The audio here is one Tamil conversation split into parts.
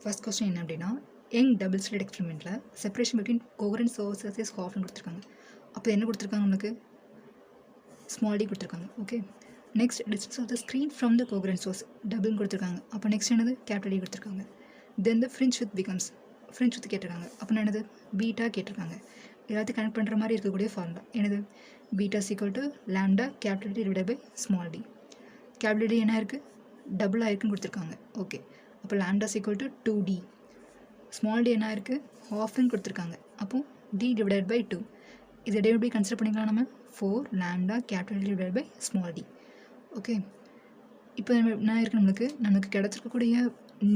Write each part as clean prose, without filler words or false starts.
ஃபர்ஸ்ட் கொஸ்டின் என்ன அப்படின்னா, யங் டபுள் ஸ்லிட் எக்ஸ்பெரிமெண்ட்டில் separation between coherent sources is ஹாஃப்னு கொடுத்துருக்காங்க. அப்போ என்ன கொடுத்துருக்காங்க நம்மளுக்கு? ஸ்மால் டி கொடுத்துருக்காங்க. Okay, next distance of the screen from the coherent source டபுள்னு கொடுத்துருக்காங்க. அப்போ நெக்ஸ்ட் என்னது? கேபிட்டல் டி கொடுத்துருக்காங்க. Then the fringe width becomes fringe width கேட்டிருக்காங்க. அப்போ என்னது? பீட்டா கேட்டிருக்காங்க. எல்லாத்தையும் கனெக்ட் பண்ணுற மாதிரி இருக்கக்கூடிய ஃபார்முலா என்னது? Beta equal to lambda capital D divided by small D. Capital D என்ன இருக்குது? டபுளாக இருக்குன்னு கொடுத்துருக்காங்க. ஓகே, அப்போ lambda equal to 2D. Small D என்ன இருக்குது? ஹாஃப்னு கொடுத்துருக்காங்க. அப்போது டி டிவைடட் பை 2. இதை எப்படி கன்சிடர் பண்ணிக்கலாம் நம்ம? 4 lambda capital D divided by small D. Okay, இப்போ என்ன இருக்குது? நமக்கு கிடச்சிருக்கக்கூடிய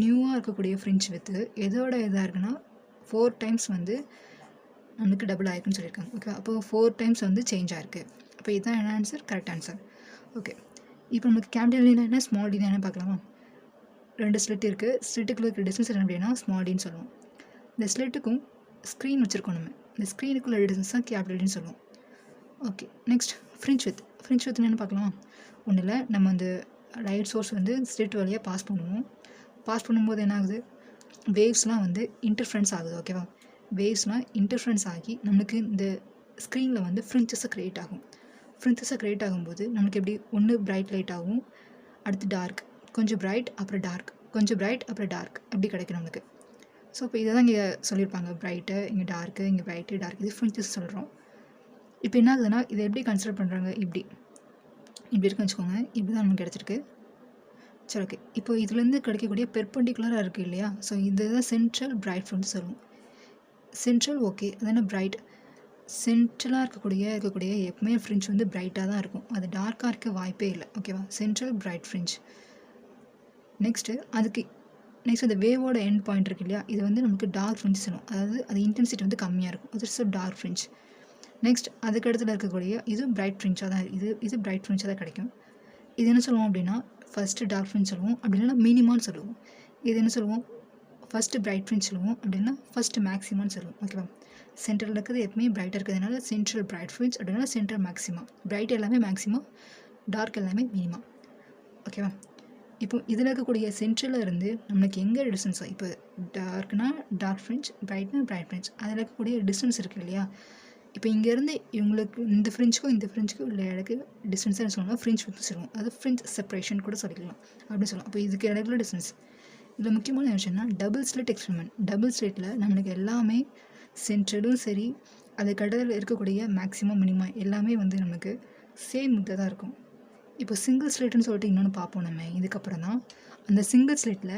நியூவாக இருக்கக்கூடிய ஃப்ரிஞ்ச் வித்து எதோட இதாக இருக்குன்னா 4 டைம்ஸ் வந்து நமக்கு டபுள் ஆயிருக்குன்னு சொல்லியிருக்காங்க. ஓகே, அப்போது 4 டைம்ஸ் வந்து சேஞ்ச் ஆயிருக்கு. அப்போ இதுதான் என்ன ஆன்சர்? Correct answer. ஓகே, இப்போ நமக்கு கேபிட்டல் என்ன ஸ்மால் டி என்ன பார்க்கலாமா? 2 ஸ்லிட் இருக்குது. ஸ்லிட்டுக்குள்ள இருக்கிற டிஸ்டன்ஸ் என்ன அப்படின்னா ஸ்மால் டின்னு சொல்லுவோம். இந்த ஸ்லிட்டுக்கும் ஸ்க்ரீன் வச்சுருக்கோம். நம்ம இந்த ஸ்க்ரீனுக்குள்ள டிஸ்டன்ஸ் தான் கேபிட்டல் டின்னு சொல்லுவோம். ஓகே, நெக்ஸ்ட் ஃப்ரிஞ்ச் வித் என்னென்னு பார்க்கலாம். ஒன்றும் இல்லை, நம்ம அந்த லைட் சோர்ஸ் வந்து ஸ்லிட் வழியாக பாஸ் பண்ணுவோம். பாஸ் பண்ணும்போது என்ன ஆகுது? வேவ்ஸ்லாம் வந்து இன்டர்ஃபரன்ஸ் ஆகுது. ஓகேவா? வேவ்ஸ்லாம் இன்டர்ஃபரன்ஸ் ஆகி நம்மளுக்கு இந்த ஸ்க்ரீனில் வந்து ஃப்ரிஞ்சஸை க்ரியேட் ஆகும். ஃப்ரிஞ்சஸை க்ரியேட் ஆகும்போது நம்மளுக்கு எப்படி? ஒன்று பிரைட் லைட் ஆகும், அடுத்து டார்க், கொஞ்சம் பிரைட் அப்புறம் டார்க், கொஞ்சம் பிரைட் அப்புறம் டார்க், அப்படி கிடைக்கும் நம்மளுக்கு. ஸோ இப்போ இதை தான் இங்கே சொல்லியிருப்பாங்க. பிரைட்டு, இங்கே டார்க்கு, இங்கே பிரைட்டு, டார்க், இது ஃப்ரிஞ்சஸ் சொல்கிறோம். இப்போ என்ன ஆகுதுன்னா இதை எப்படி கன்சிடர் பண்ணுறாங்க? இப்படி இருக்குன்னு வச்சுக்கோங்க. இப்படி தான் நமக்கு கிடச்சிருக்கு. சரி, ஓகே, இப்போ இதுலேருந்து கிடைக்கக்கூடிய பெர்பெண்டிகுலராக இருக்குது இல்லையா? ஸோ இதுதான் சென்ட்ரல் பிரைட் ஃப்ரிஞ்ச் சொல்லுவோம். சென்ட்ரல் ஓகே, அது என்ன பிரைட்? சென்ட்ரலாக இருக்கக்கூடிய எப்பவுமே ஃப்ரிஞ்ச் வந்து பிரைட்டாக தான் இருக்கும். அது டார்க்காக இருக்க வாய்ப்பே இல்லை. ஓகேவா? Central bright fringe. நெக்ஸ்ட்டு அந்த வேவோட எண்ட் பாயிண்ட் இருக்குது இல்லையா? இது வந்து நமக்கு டார்க் ஃப்ரிஞ்ச் சொல்லுவோம். அதாவது அது இன்டென்சிட்டி வந்து கம்மியாக இருக்கும். அது ஸோ டார்க் ஃப்ரிஞ்ச். நெக்ஸ்ட் அதுக்கு இடத்துல இருக்கக்கூடிய இது பிரைட் ஃப்ரிஞ்சாக தான் இது பிரைட் ஃப்ரிஞ்சாக தான் கிடைக்கும். இது என்ன சொல்லுவோம் அப்படின்னா ஃபஸ்ட்டு டார்க் ஃப்ரிஞ்ச் சொல்லுவோம், அப்படின்னா மினிமான்னு சொல்லுவோம். இது என்ன சொல்லுவோம்? ஃபஸ்ட்டு பிரைட் ஃப்ரிஞ்ச் சொல்லுவோம், அப்படின்னா ஃபஸ்ட்டு மேக்ஸிமான்னு சொல்லுவோம். ஓகேவா? சென்ட்ரல் இருக்கிறது எப்பவுமே பிரைட்டாக இருக்கிறதுனால சென்ட்ரல் பிரைட் ஃப்ரிஞ்ச், அப்படின்னா சென்ட்ரல் மேக்ஸிமா. பிரைட் எல்லாமே மேக்ஸிமம், டார்க் எல்லாமே மினிமம். ஓகேவா? இப்போ இதில் இருக்கக்கூடிய சென்ட்ரலில் இருந்து நம்மளுக்கு எங்கே டிஸ்டன்ஸோ, இப்போ டார்க்னா டார்க் ஃப்ரிஞ்ச், பிரைட்னா பிரைட் ஃப்ரிஞ்ச், அதில் இருக்கக்கூடிய டிஸ்டன்ஸ் இருக்குது இல்லையா? இப்போ இங்கேருந்து இவங்களுக்கு இந்த ஃப்ரிஞ்சுக்கும் இல்லை இடக்கு டிஸ்டன்ஸ் என்ன சொல்லுவாங்க? ஃப்ரிஞ்ச் வித் சொல்லுவோம். அது ஃப்ரிஞ்ச் செப்பரேஷன் கூட சொல்லிக்கலாம் அப்படின்னு சொல்லுவோம். அப்போ இதுக்கு இடத்துல டிஸ்டன்ஸ். இதில் முக்கியமான விஷயம்னா டபுள் ஸ்லிட் எக்ஸ்பெரிமெண்ட். டபுள் ஸ்லிட்டில் நம்மளுக்கு எல்லாமே சென்ட்ரலும் சரி, அது கடலில் இருக்கக்கூடிய மேக்ஸிமம் மினிமம் எல்லாமே வந்து நமக்கு சேம் இதாக தான் இருக்கும். இப்போ சிங்கிள் ஸ்லிட்னு சொல்லிட்டு இன்னொன்று பார்ப்போம் நம்ம இதுக்கப்புறம் தான். அந்த சிங்கிள் ஸ்லிட்டில்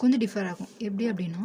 கொஞ்சம் டிஃபர் ஆகும். எப்படி அப்படின்னா